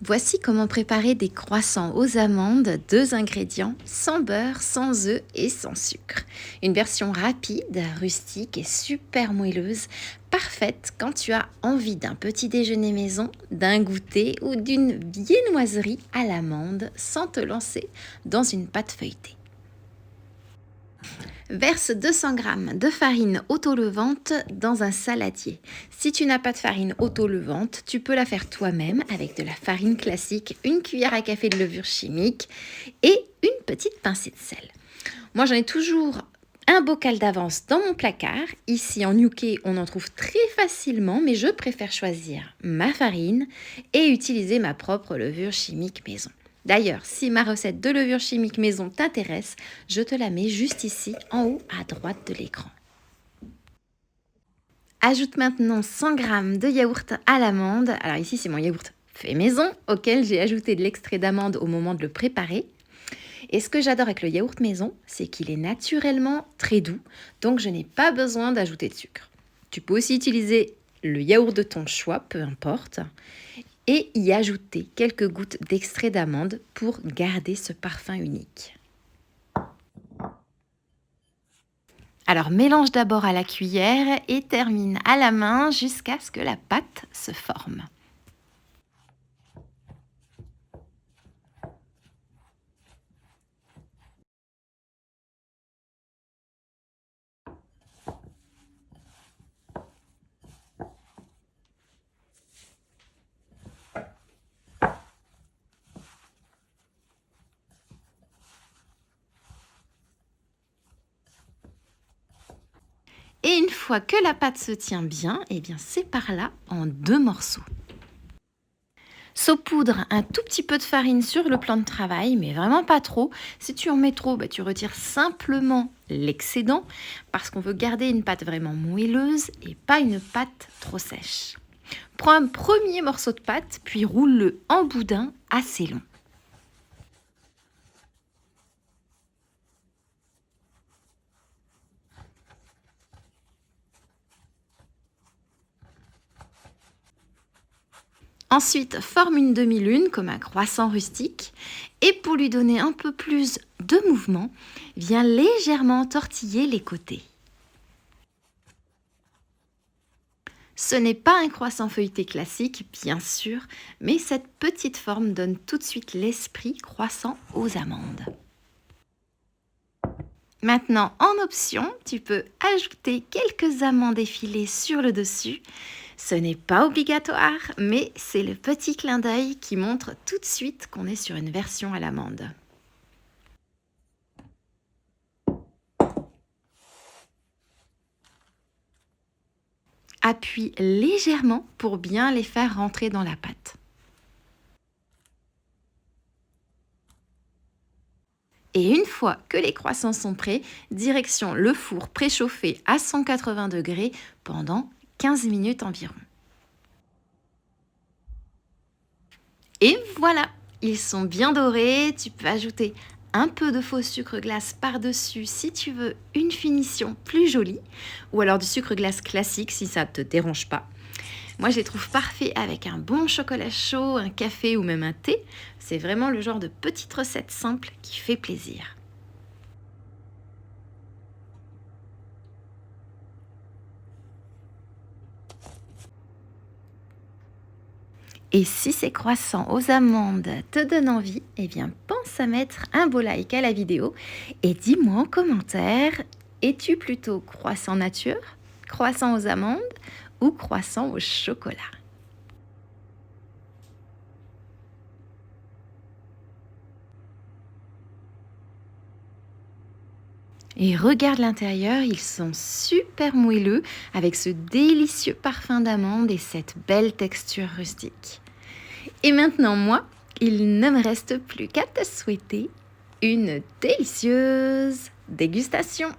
Voici comment préparer des croissants aux amandes, 2 ingrédients, sans beurre, sans œufs et sans sucre. Une version rapide, rustique et super moelleuse, parfaite quand tu as envie d'un petit déjeuner maison, d'un goûter ou d'une viennoiserie à l'amande sans te lancer dans une pâte feuilletée. Verse 200 g de farine autolevante dans un saladier. Si tu n'as pas de farine autolevante, tu peux la faire toi-même avec de la farine classique, une cuillère à café de levure chimique et une petite pincée de sel. Moi, j'en ai toujours un bocal d'avance dans mon placard. Ici, en UK, on en trouve très facilement, mais je préfère choisir ma farine et utiliser ma propre levure chimique maison. D'ailleurs, si ma recette de levure chimique maison t'intéresse, je te la mets juste ici, en haut à droite de l'écran. Ajoute maintenant 100 g de yaourt à l'amande. Alors ici, c'est mon yaourt fait maison, auquel j'ai ajouté de l'extrait d'amande au moment de le préparer. Et ce que j'adore avec le yaourt maison, c'est qu'il est naturellement très doux, donc je n'ai pas besoin d'ajouter de sucre. Tu peux aussi utiliser le yaourt de ton choix, peu importe, et y ajouter quelques gouttes d'extrait d'amande pour garder ce parfum unique. Alors mélange d'abord à la cuillère et termine à la main jusqu'à ce que la pâte se forme. Et une fois que la pâte se tient bien, sépare-la en 2 morceaux. Saupoudre un tout petit peu de farine sur le plan de travail, mais vraiment pas trop. Si tu en mets trop, tu retires simplement l'excédent parce qu'on veut garder une pâte vraiment moelleuse et pas une pâte trop sèche. Prends un premier morceau de pâte, puis roule-le en boudin assez long. Ensuite, forme une demi-lune comme un croissant rustique et pour lui donner un peu plus de mouvement, viens légèrement tortiller les côtés. Ce n'est pas un croissant feuilleté classique, bien sûr, mais cette petite forme donne tout de suite l'esprit croissant aux amandes. Maintenant, en option, tu peux ajouter quelques amandes effilées sur le dessus. Ce n'est pas obligatoire, mais c'est le petit clin d'œil qui montre tout de suite qu'on est sur une version à l'amande. Appuie légèrement pour bien les faire rentrer dans la pâte. Et une fois que les croissants sont prêts, direction le four préchauffé à 180 degrés pendant 15 minutes environ. Et voilà, ils sont bien dorés. Tu peux ajouter un peu de faux sucre glace par-dessus si tu veux une finition plus jolie, ou alors du sucre glace classique si ça ne te dérange pas. Moi, je les trouve parfaits avec un bon chocolat chaud, un café ou même un thé. C'est vraiment le genre de petite recette simple qui fait plaisir. Et si ces croissants aux amandes te donnent envie, pense à mettre un beau like à la vidéo et dis-moi en commentaire, es-tu plutôt croissant nature, croissant aux amandes ou croissant au chocolat? Et regarde l'intérieur, ils sont super moelleux avec ce délicieux parfum d'amande et cette belle texture rustique. Et maintenant, moi, il ne me reste plus qu'à te souhaiter une délicieuse dégustation.